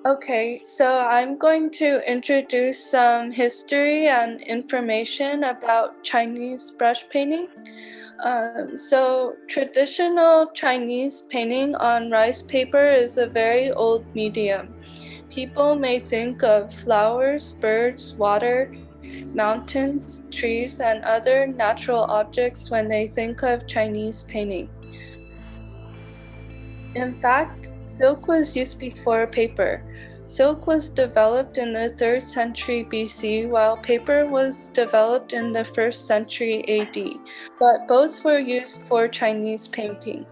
Okay, so I'm going to introduce some history and information about Chinese brush painting. So traditional Chinese painting on rice paper is a very old medium. People may think of flowers, birds, water, mountains, trees, and other natural objects when they think of Chinese painting. In fact, silk was used before paper. Silk was developed in the 3rd century BC, while paper was developed in the 1st century AD, but both were used for Chinese painting.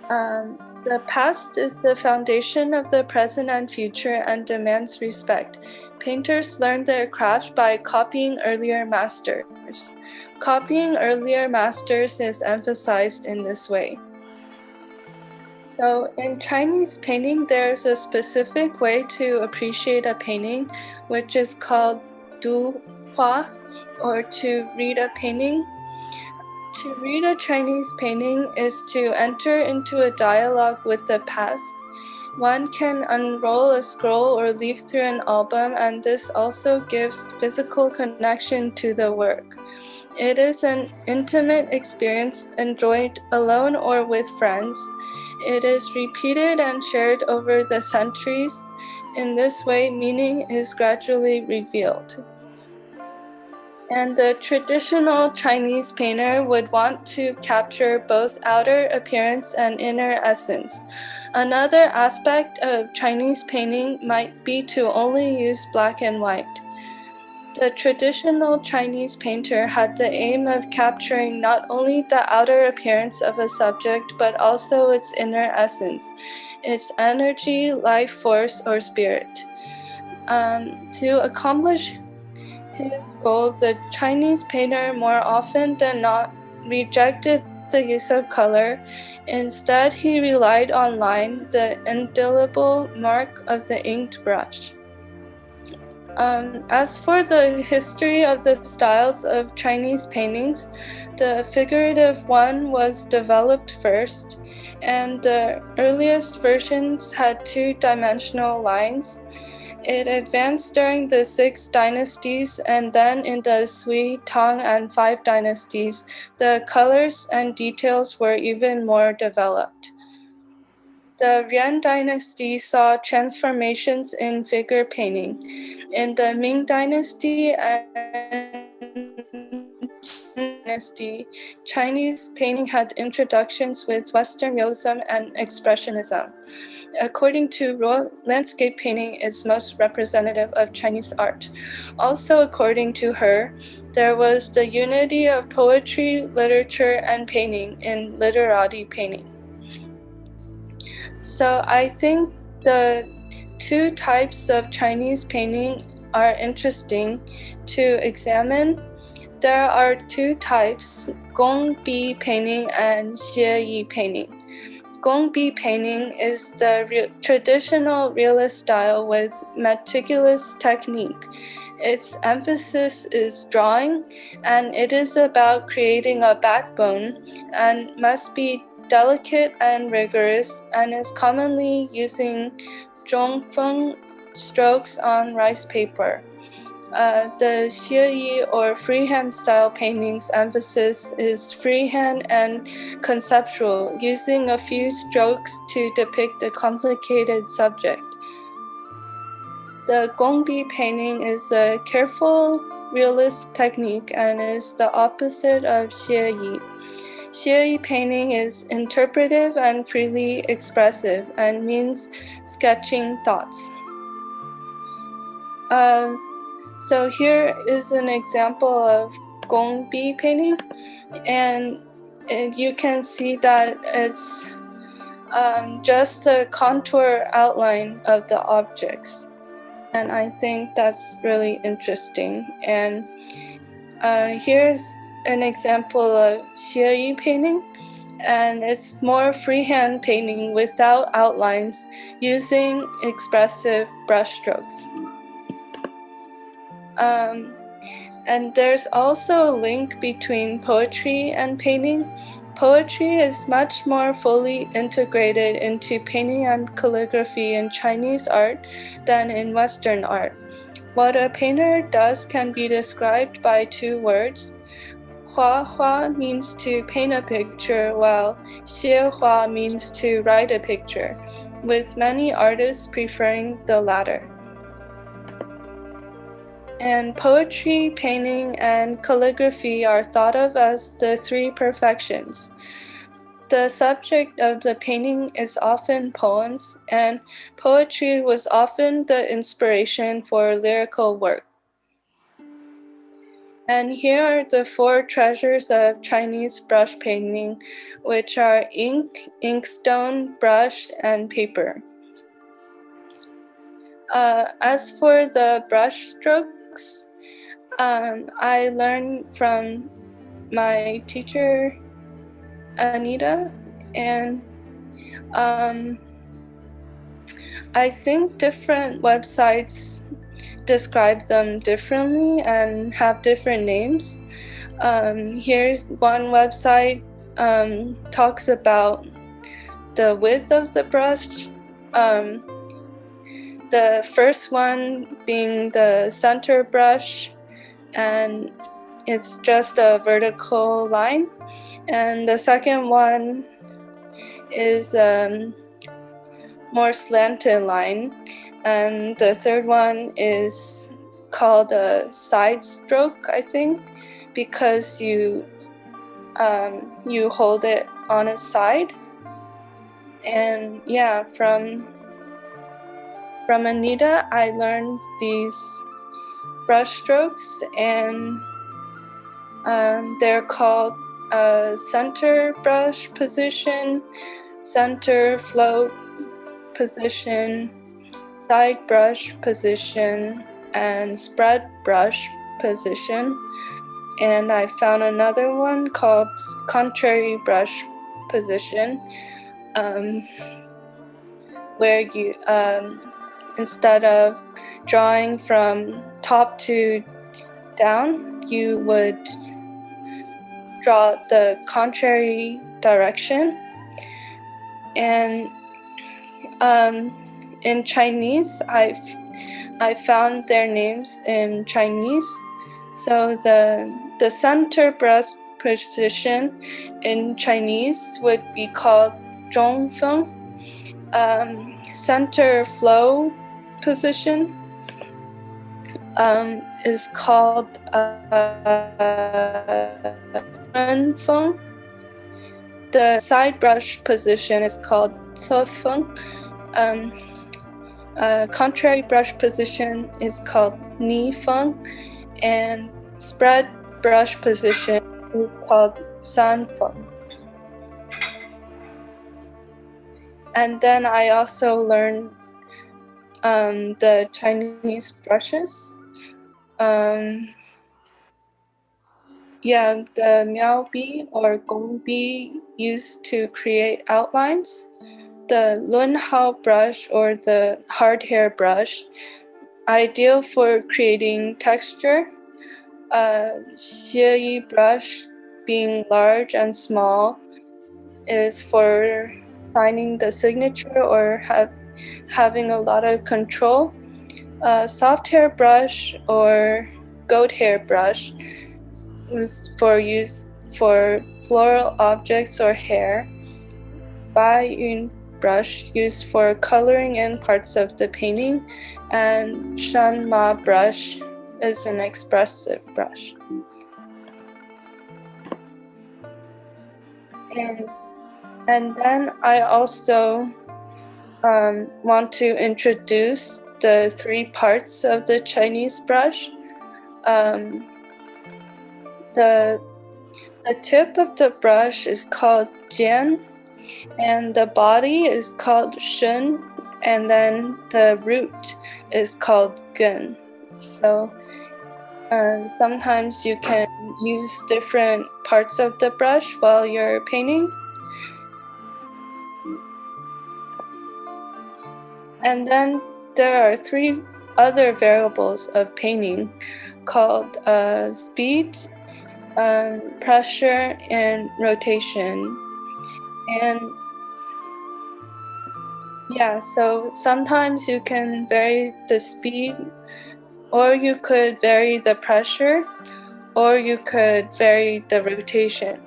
The past is the foundation of the present and future and demands respect. Painters learned their craft by copying earlier masters. Copying earlier masters is emphasized in this way. So in Chinese painting, there's a specific way to appreciate a painting, which is called du hua, or to read a painting. To read a Chinese painting is to enter into a dialogue with the past. One can unroll a scroll or leaf through an album, and this also gives physical connection to the work. It is an intimate experience enjoyed alone or with friends. It is repeated and shared over the centuries. In this way, meaning is gradually revealed. And the traditional Chinese painter would want to capture both outer appearance and inner essence. Another aspect of Chinese painting might be to only use black and white. The traditional Chinese painter had the aim of capturing not only the outer appearance of a subject, but also its inner essence, its energy, life force, or spirit. To accomplish his goal, the Chinese painter more often than not rejected the use of color. Instead, he relied on line, the indelible mark of the inked brush. As for the history of the styles of Chinese paintings, the figurative one was developed first, and the earliest versions had two-dimensional lines. It advanced during the 6 dynasties, and then in the Sui, Tang, and 5 dynasties, the colors and details were even more developed. The Yuan dynasty saw transformations in figure painting. In the Ming dynasty and dynasty, Chinese painting had introductions with Western realism and expressionism. According to Ruo, landscape painting is most representative of Chinese art. Also, according to her, there was the unity of poetry, literature, and painting in literati painting. So I think the two types of Chinese painting are interesting to examine. There are two types, Gongbi painting and Xieyi painting. Gongbi painting is the traditional realist style with meticulous technique. Its emphasis is drawing, and it is about creating a backbone and must be delicate and rigorous, and is commonly using zhongfeng strokes on rice paper. The xieyi or freehand style painting's emphasis is freehand and conceptual, using a few strokes to depict a complicated subject. The Gongbi painting is a careful, realist technique and is the opposite of xieyi. Xieyi painting is interpretive and freely expressive and means sketching thoughts. So here is an example of Gongbi painting, and you can see that it's just a contour outline of the objects. And I think that's really interesting. And here's an example of Xieyi painting, and it's more freehand painting without outlines, using expressive brushstrokes. And there's also a link between poetry and painting. Poetry is much more fully integrated into painting and calligraphy in Chinese art than in Western art. What a painter does can be described by two words. Hua Hua means to paint a picture, while Xie Hua means to write a picture, with many artists preferring the latter. And poetry, painting, and calligraphy are thought of as the three perfections. The subject of the painting is often poems, and poetry was often the inspiration for lyrical work. And here are the four treasures of Chinese brush painting, which are ink, inkstone, brush, and paper. As for the brush strokes, I learned from my teacher, Anita, and I think different websites describe them differently and have different names. Here's one website talks about the width of the brush. The first one being the center brush, and it's just a vertical line. And the second one is more slanted line. And the third one is called a side stroke, I think, because you hold it on its side. And yeah, from Anita, I learned these brush strokes, and they're called center brush position, center float position, side brush position, and spread brush position. And I found another one called contrary brush position, where you instead of drawing from top to down, you would draw the contrary direction. And in Chinese, I found their names in Chinese. So the center brush position in Chinese would be called zhongfeng. Center flow position is called renfeng. The side brush position is called cefeng. Contrary brush position is called nifeng, and spread brush position is called sanfeng. And then I also learned the Chinese brushes. The miaobi or gongbi used to create outlines. The lunhao brush or the hard hair brush, ideal for creating texture. Xieyi brush, being large and small, is for signing the signature or having a lot of control. Soft hair brush or goat hair brush was for use for floral objects or hair. Baiyun brush used for coloring in parts of the painting, and Shanma brush is an expressive brush. And then I also want to introduce the three parts of the Chinese brush. The tip of the brush is called jian, and the body is called shun, and then the root is called gun. So sometimes you can use different parts of the brush while you're painting. And then there are three other variables of painting called speed, pressure and rotation. And yeah, so sometimes you can vary the speed, or you could vary the pressure, or you could vary the rotation.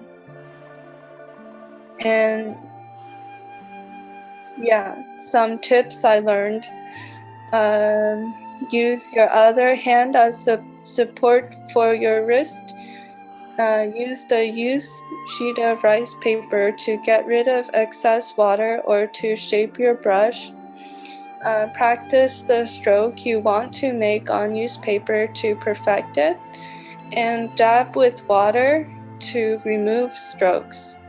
And yeah, some tips I learned. Use your other hand as a support for your wrist. Use the used sheet of rice paper to get rid of excess water or to shape your brush. Practice the stroke you want to make on used paper to perfect it, and dab with water to remove strokes.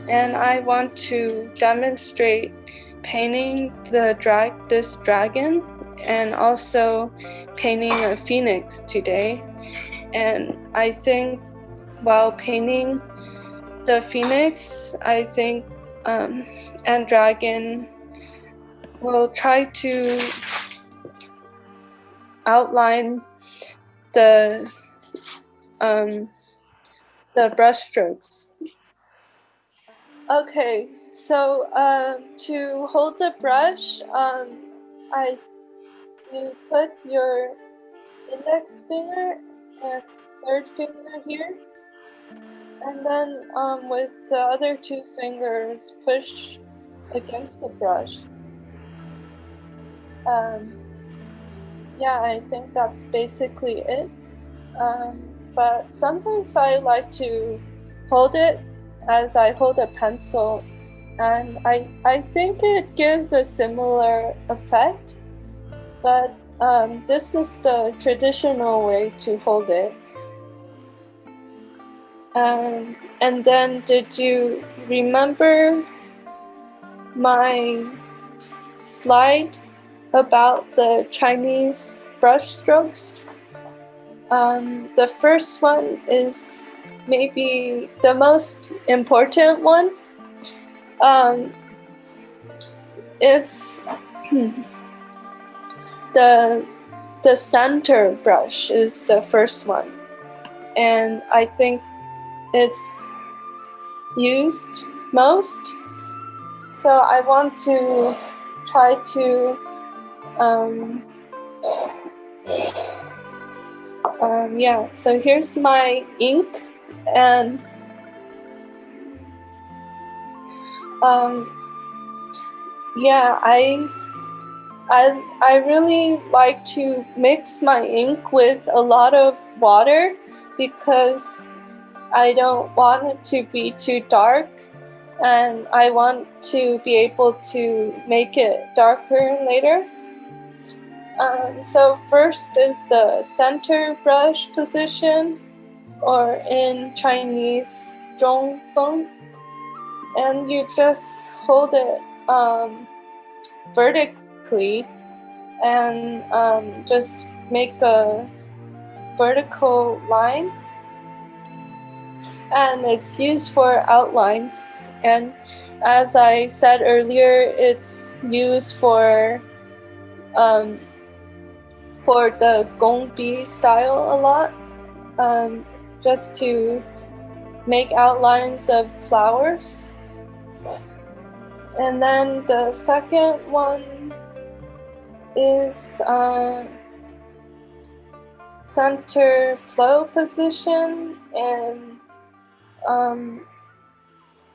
And I want to demonstrate painting this dragon and also painting a phoenix today. And I think while painting the phoenix, I think and dragon will try to outline the brush strokes. Okay, so to hold the brush, you put your index finger and third finger here, and then with the other two fingers push against the brush. Yeah, I think that's basically it. But sometimes I like to hold it as I hold a pencil, and I think it gives a similar effect, but this is the traditional way to hold it. And then, did you remember my slide about the Chinese brush strokes? The first one is maybe the most important one. It's the center brush is the first one, and I think it's used most. So I want to try to yeah, so here's my ink, and yeah, I really like to mix my ink with a lot of water because I don't want it to be too dark, and I want to be able to make it darker later. So first is the center brush position, or in Chinese, 中锋, and you just hold it vertically and just make a vertical line, and it's used for outlines. And as I said earlier, it's used for the gongbi style a lot, just to make outlines of flowers. And then the second one is center flow position, and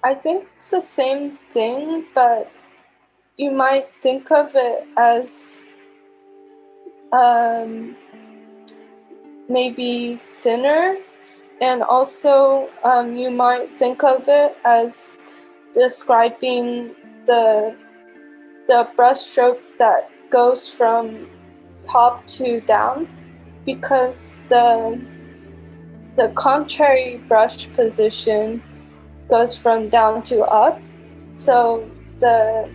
I think it's the same thing, but you might think of it as maybe thinner, and also you might think of it as describing the brush stroke that goes from top to down, because the contrary brush position goes from down to up. So the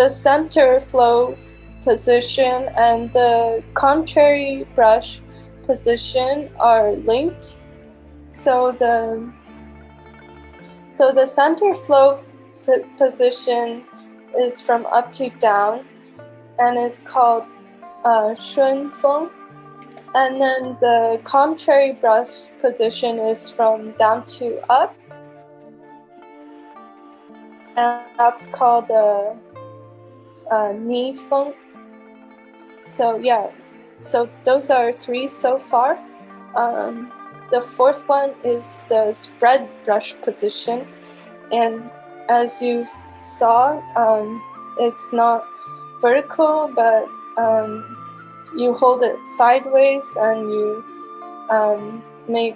center flow position and the contrary brush position are linked. So the center flow position is from up to down, and it's called 顺风. And then the contrary brush position is from down to up. And that's called a Ni Feng. So yeah, so those are 3 so far. The fourth one is the spread brush position. And as you saw, it's not vertical, but you hold it sideways and you make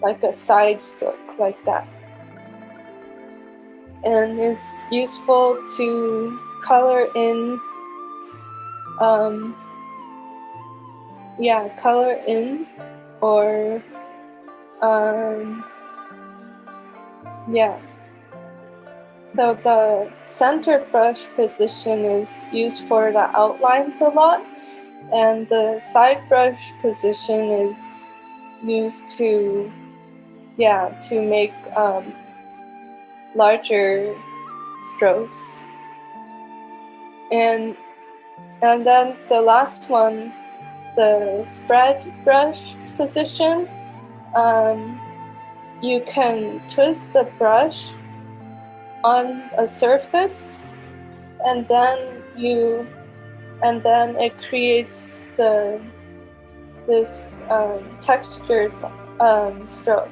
like a side stroke like that. And it's useful to color in or so the center brush position is used for the outlines a lot, and the side brush position is used to make larger strokes. And then the last one, the spread brush position, you can twist the brush on a surface, and then it creates this textured stroke.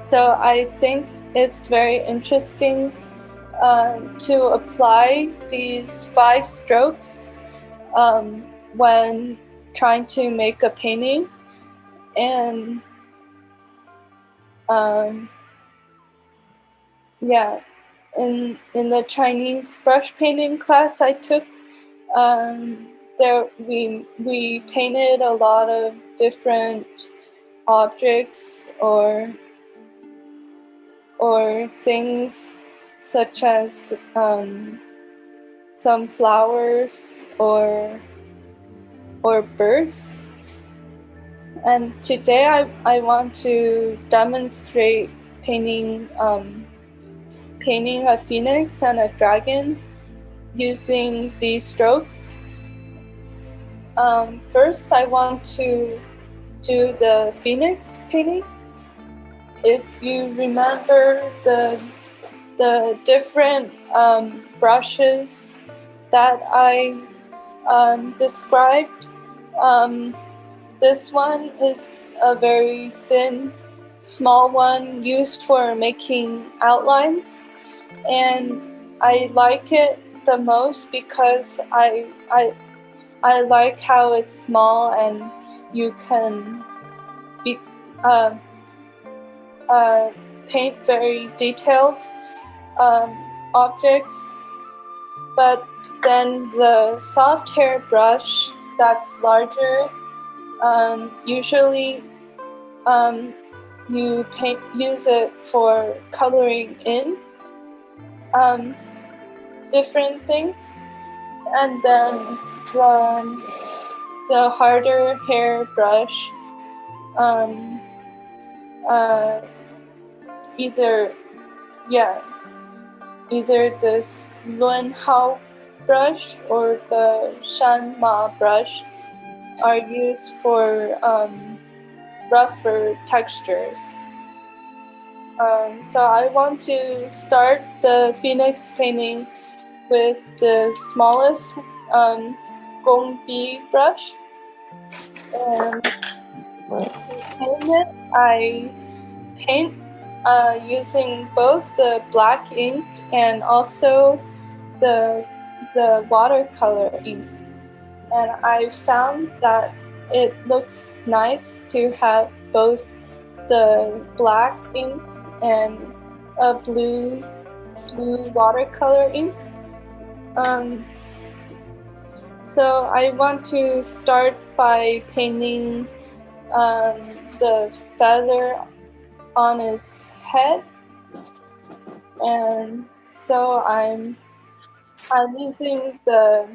So I think it's very interesting to apply these 5 strokes when trying to make a painting. And in the Chinese brush painting class I took, there we painted a lot of different objects or things, such as some flowers or birds. And today I want to demonstrate painting a phoenix and a dragon using these strokes. First, I want to do the phoenix painting. If you remember the different brushes that I described, this one is a very thin, small one used for making outlines, and I like it the most because I like how it's small and you can paint very detailed objects. But then the soft hair brush that's larger, usually you use it for coloring in different things. And then the harder hair brush, either this Lun Hao brush or the Shan Ma brush are used for rougher textures. So I want to start the phoenix painting with the smallest Gong Bi brush. And to paint it, I paint using both the black ink and also the watercolor ink. And I found that it looks nice to have both the black ink and a blue watercolor ink. So I want to start by painting the feather on its head, and so I'm using the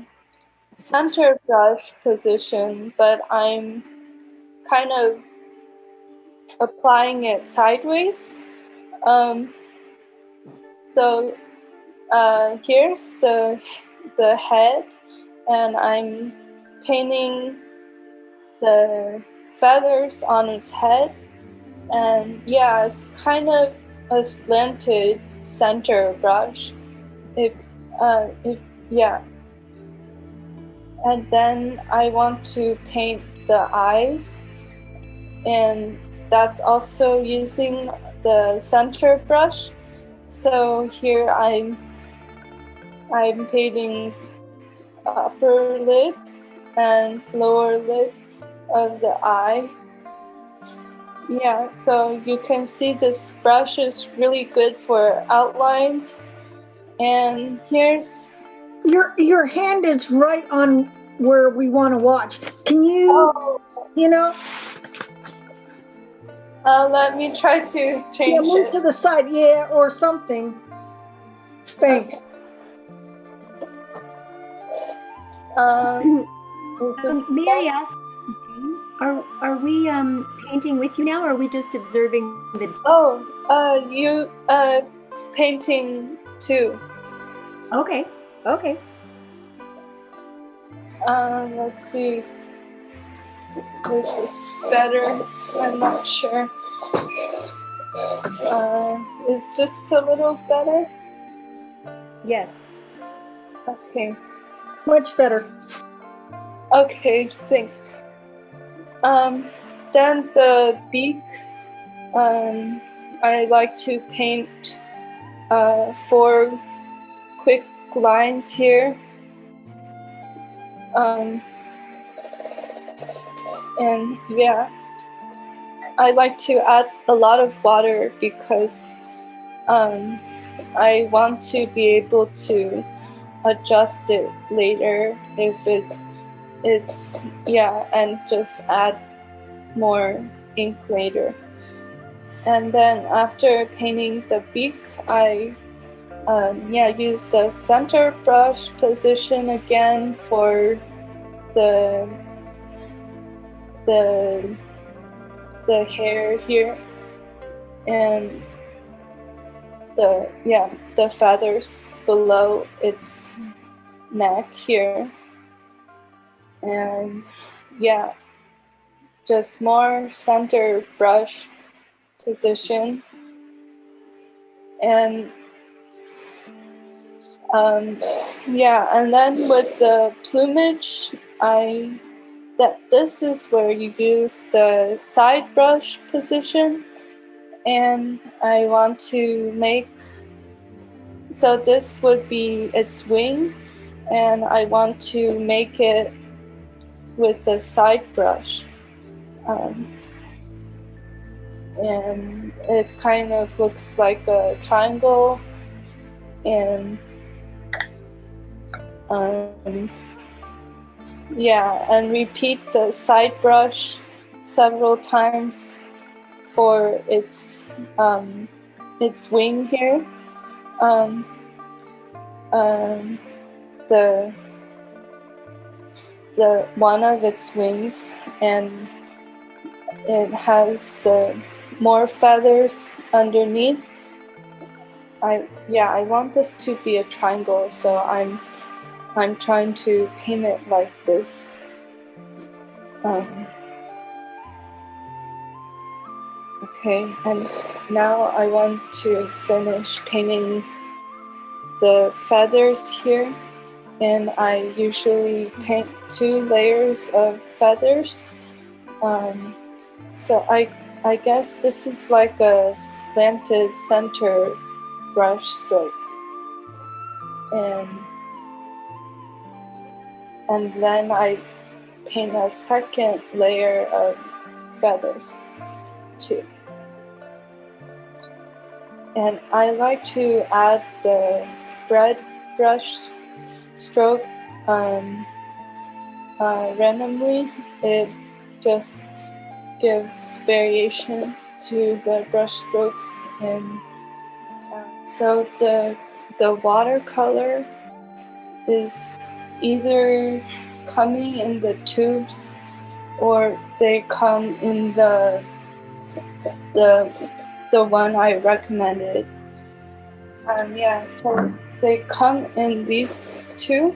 center brush position, but I'm kind of applying it sideways. So here's the head, and I'm painting the feathers on its head, and yeah, it's kind of a slanted center brush. If yeah, and then I want to paint the eyes, and that's also using the center brush. So here I'm painting upper lid and lower lid of the eye. Yeah, so you can see this brush is really good for outlines. And here's your hand is right on where we want to watch. Can you, let me try to change move it. to the side, or something. Thanks. May I ask, are we painting with you now, or are we just observing the? You painting too. Okay. Let's see. This is better. I'm not sure. Is this a little better? Yes. Okay. Much better. Okay, thanks. Then the beak, I like to paint 4 quick lines here. And yeah, I like to add a lot of water because I want to be able to adjust it later if it's and just add more ink later. And then after painting the beak, I use the center brush position again for the hair here, and the feathers below its neck here, and just more center brush position. And and then with the plumage, this is where you use the side brush position, and I want to make, so this would be its wing, and I want to make it with the side brush. And it kind of looks like a triangle, and and repeat the side brush several times for its wing here. The one of its wings, and it has the more feathers underneath. I want this to be a triangle, so I'm trying to paint it like this. Okay, and now I want to finish painting the feathers here, and I usually paint 2 layers of feathers. So I guess this is like a slanted center brush stroke, and then I paint a second layer of feathers too. And I like to add the spread brush stroke randomly. It just gives variation to the brush strokes, and so the watercolor is either coming in the tubes or they come in the one I recommended. So they come in these two.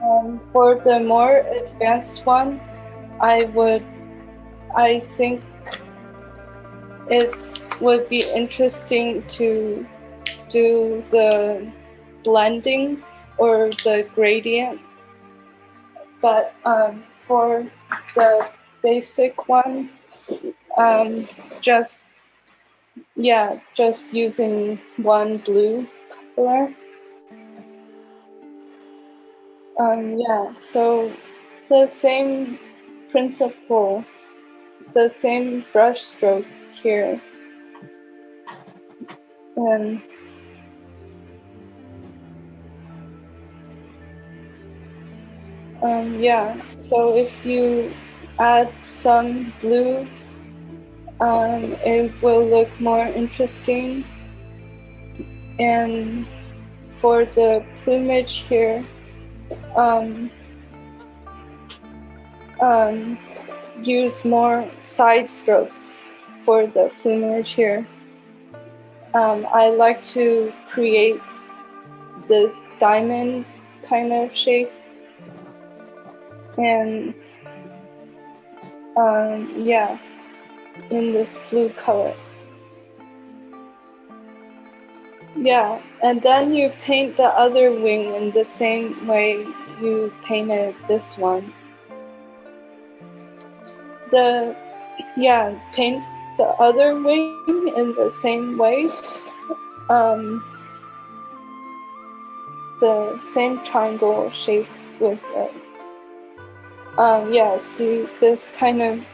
And for the more advanced one, I think it would be interesting to do the blending or the gradient. But for the basic one, just using one blue color. So the same principle, the same brush stroke here. And so if you add some blue, it will look more interesting. And for the plumage here, use more side strokes for the plumage here. I like to create this diamond kind of shape, and in this blue color. Yeah, and then you paint the other wing in the same way you painted this one. Paint the other wing in the same way. The same triangle shape with it. See, this kind of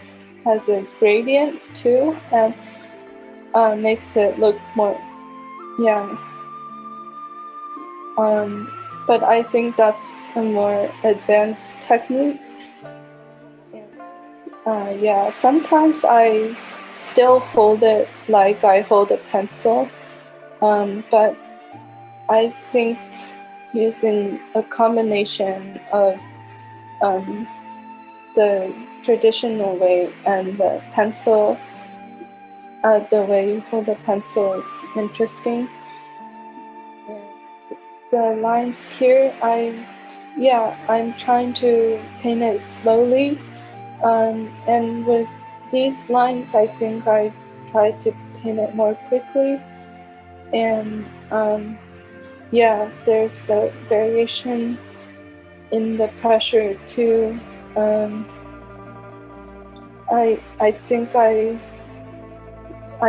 has a gradient too, and makes it look more, but I think that's a more advanced technique. Sometimes I still hold it like I hold a pencil, but I think using a combination of the traditional way and the pencil, the way you hold a pencil is interesting. The lines here, I'm trying to paint it slowly, and with these lines, I think I try to paint it more quickly. And there's a variation in the pressure too. I think I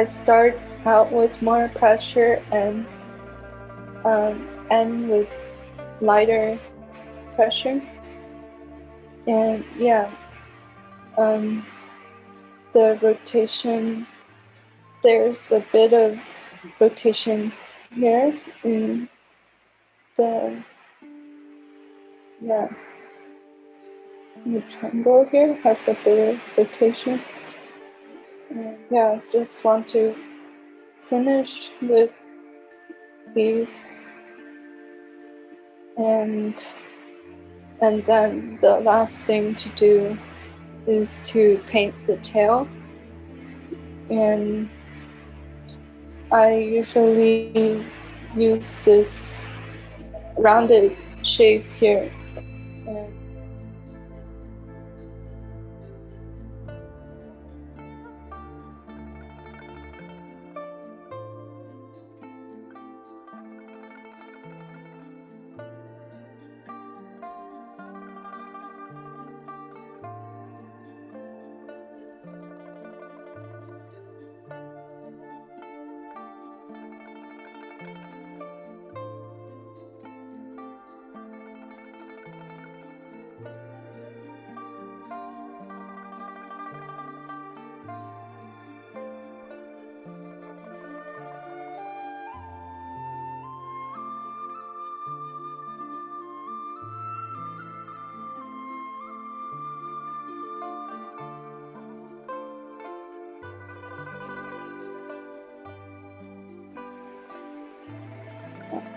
start out with more pressure and end with lighter pressure. And the rotation, there's a bit of rotation here in the triangle here has a bit of rotation. And just want to finish with these, and then the last thing to do is to paint the tail. And I usually use this rounded shape here. And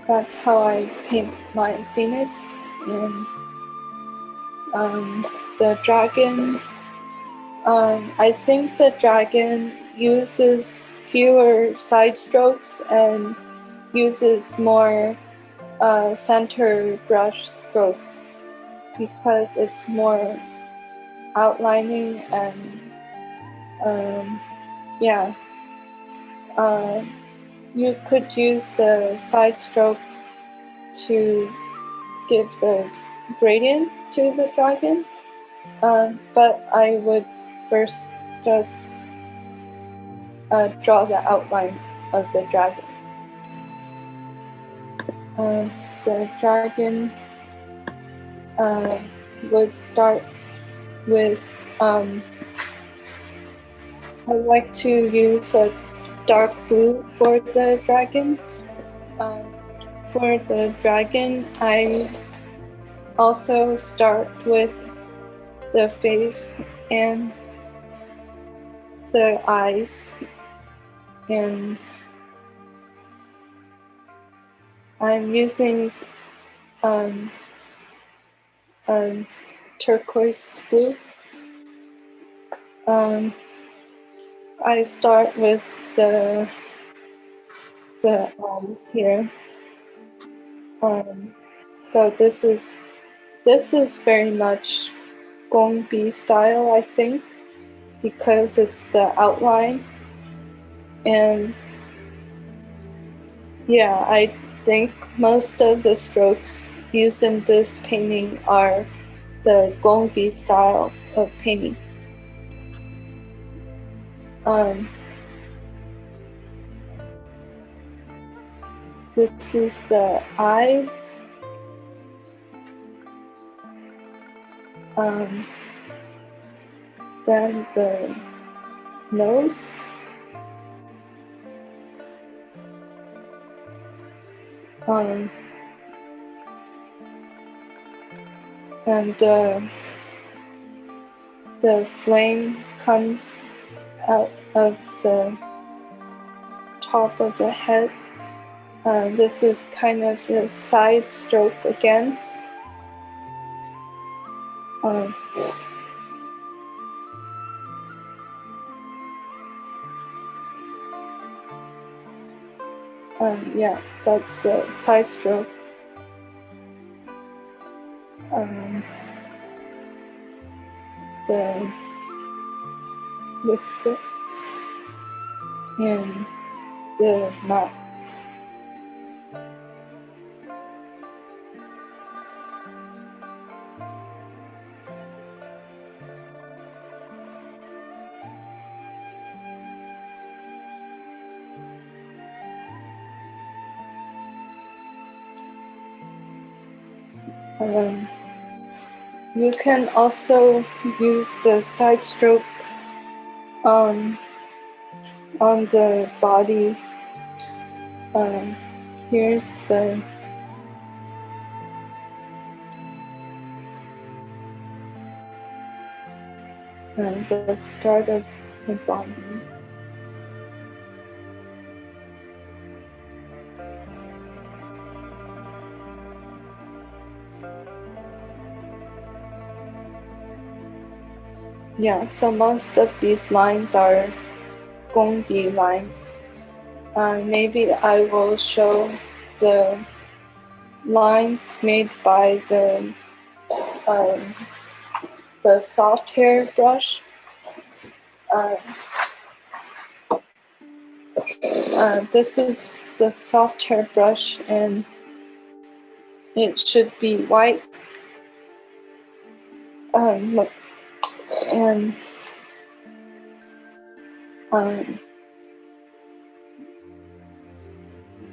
that's how I paint my phoenix. And the dragon, I think the dragon uses fewer side strokes and uses more center brush strokes because it's more outlining and yeah. You could use the side stroke to give the gradient to the dragon, but I would first just draw the outline of the dragon. The dragon would start with, I like to use a dark blue for the dragon. For the dragon, I also start with the face and the eyes, and I'm using turquoise blue. I start with the eyes here. So this is very much Gongbi style, I think, because it's the outline. And yeah, I think most of the strokes used in this painting are the Gongbi style of painting. This is the eye. Then the nose. And the flame comes out of the top of the head. This is kind of the side stroke again. Yeah, that's the side stroke. The whiskers and the mouth. You can also use the side stroke on the body. Here's the start of the body. Yeah, so most of these lines are Gongbi lines. Maybe I will show the lines made by the soft hair brush. This is the soft hair brush, and it should be white. Look, and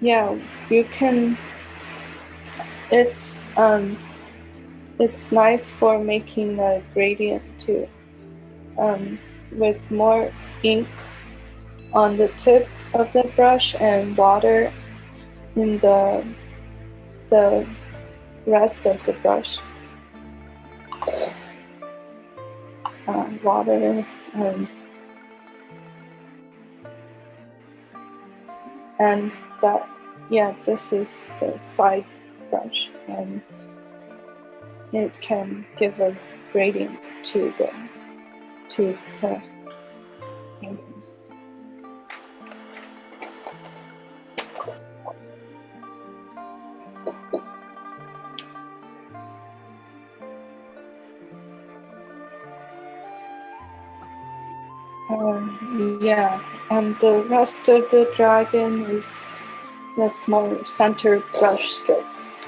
yeah, you can. It's nice for making a gradient too. With more ink on the tip of the brush and water in the rest of the brush. Water and that, yeah, this is the side brush, and it can give a gradient to the painting. Yeah, and the rest of the dragon is the small center brush strokes.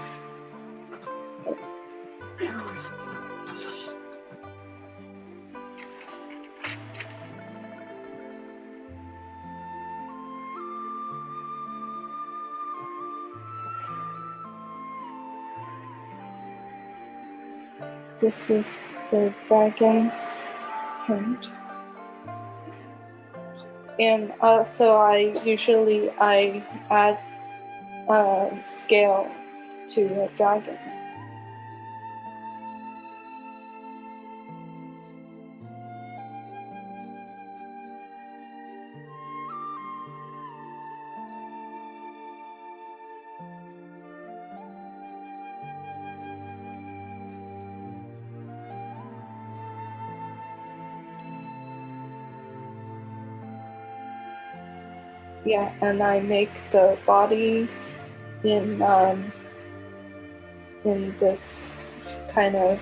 This is the dragon's hand. And also I usually add a scale to a dragon. Yeah, and I make the body in this kind of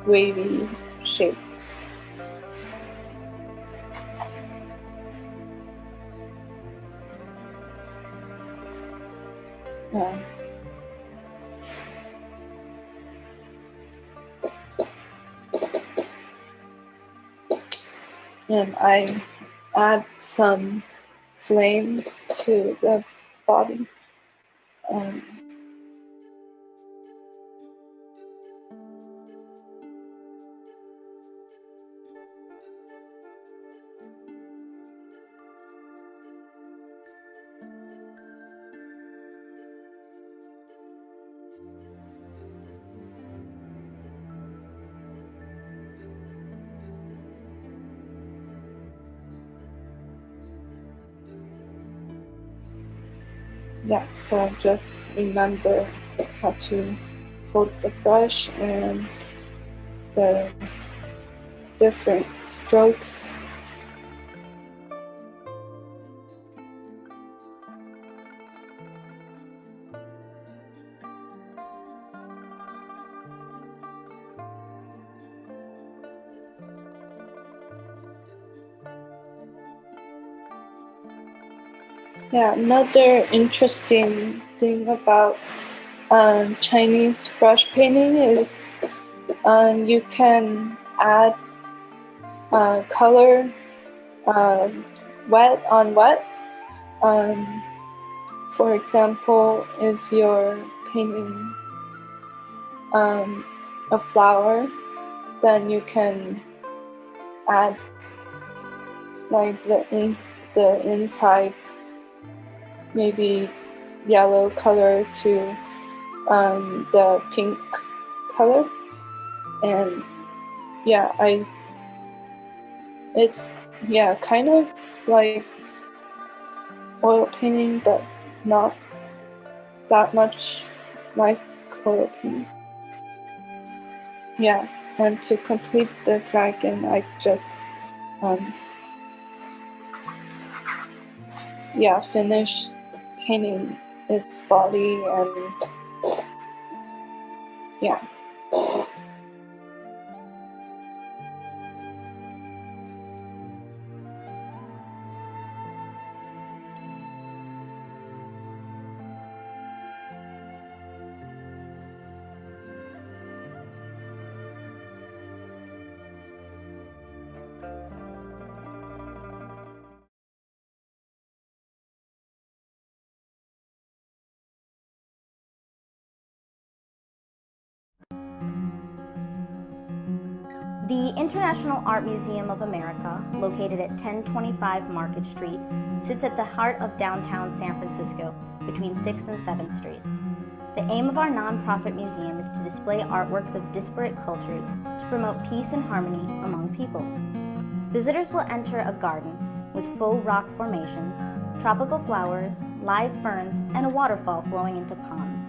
wavy shape. Yeah. And I add some flames to the body. Yeah, so just remember how to hold the brush and the different strokes. Yeah, another interesting thing about Chinese brush painting is you can add color wet on wet. For example, if you're painting a flower, then you can add like the inside maybe yellow color to the pink color, and yeah, it's kind of like oil painting, but not that much like oil painting. Yeah, and to complete the dragon, I just finish painting its body, and yeah. The International Art Museum of America, located at 1025 Market Street, sits at the heart of downtown San Francisco, between 6th and 7th Streets. The aim of our nonprofit museum is to display artworks of disparate cultures to promote peace and harmony among peoples. Visitors will enter a garden with faux rock formations, tropical flowers, live ferns, and a waterfall flowing into ponds.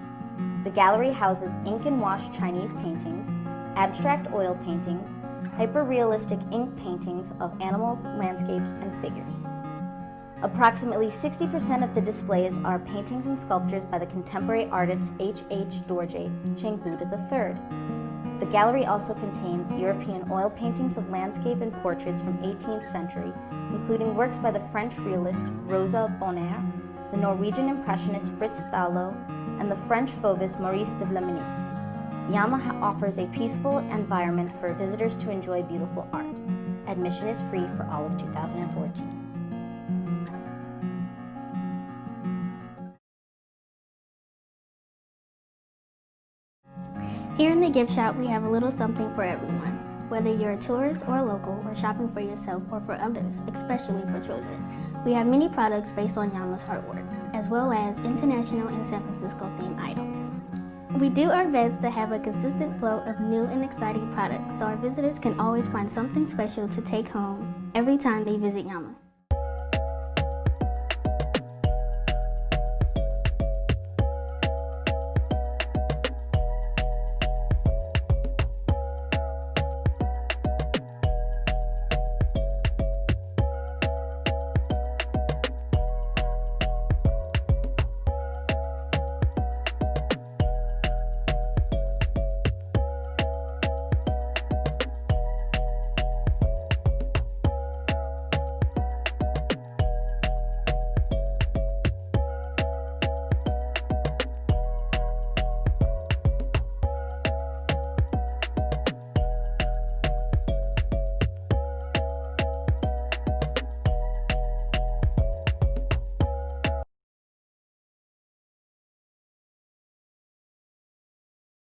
The gallery houses ink and wash Chinese paintings, abstract oil paintings, hyper-realistic ink paintings of animals, landscapes, and figures. Approximately 60% of the displays are paintings and sculptures by the contemporary artist H.H. Dorje Chengbuda III. The gallery also contains European oil paintings of landscape and portraits from 18th century, including works by the French realist Rosa Bonheur, the Norwegian impressionist Fritz Thalo, and the French fauvist Maurice de Vlaminck. YAMA offers a peaceful environment for visitors to enjoy beautiful art. Admission is free for all of 2014. Here in the gift shop, we have a little something for everyone. Whether you're a tourist or a local, or shopping for yourself or for others, especially for children, we have many products based on YAMA's artwork, as well as international and San Francisco themed items. We do our best to have a consistent flow of new and exciting products so our visitors can always find something special to take home every time they visit YAMA.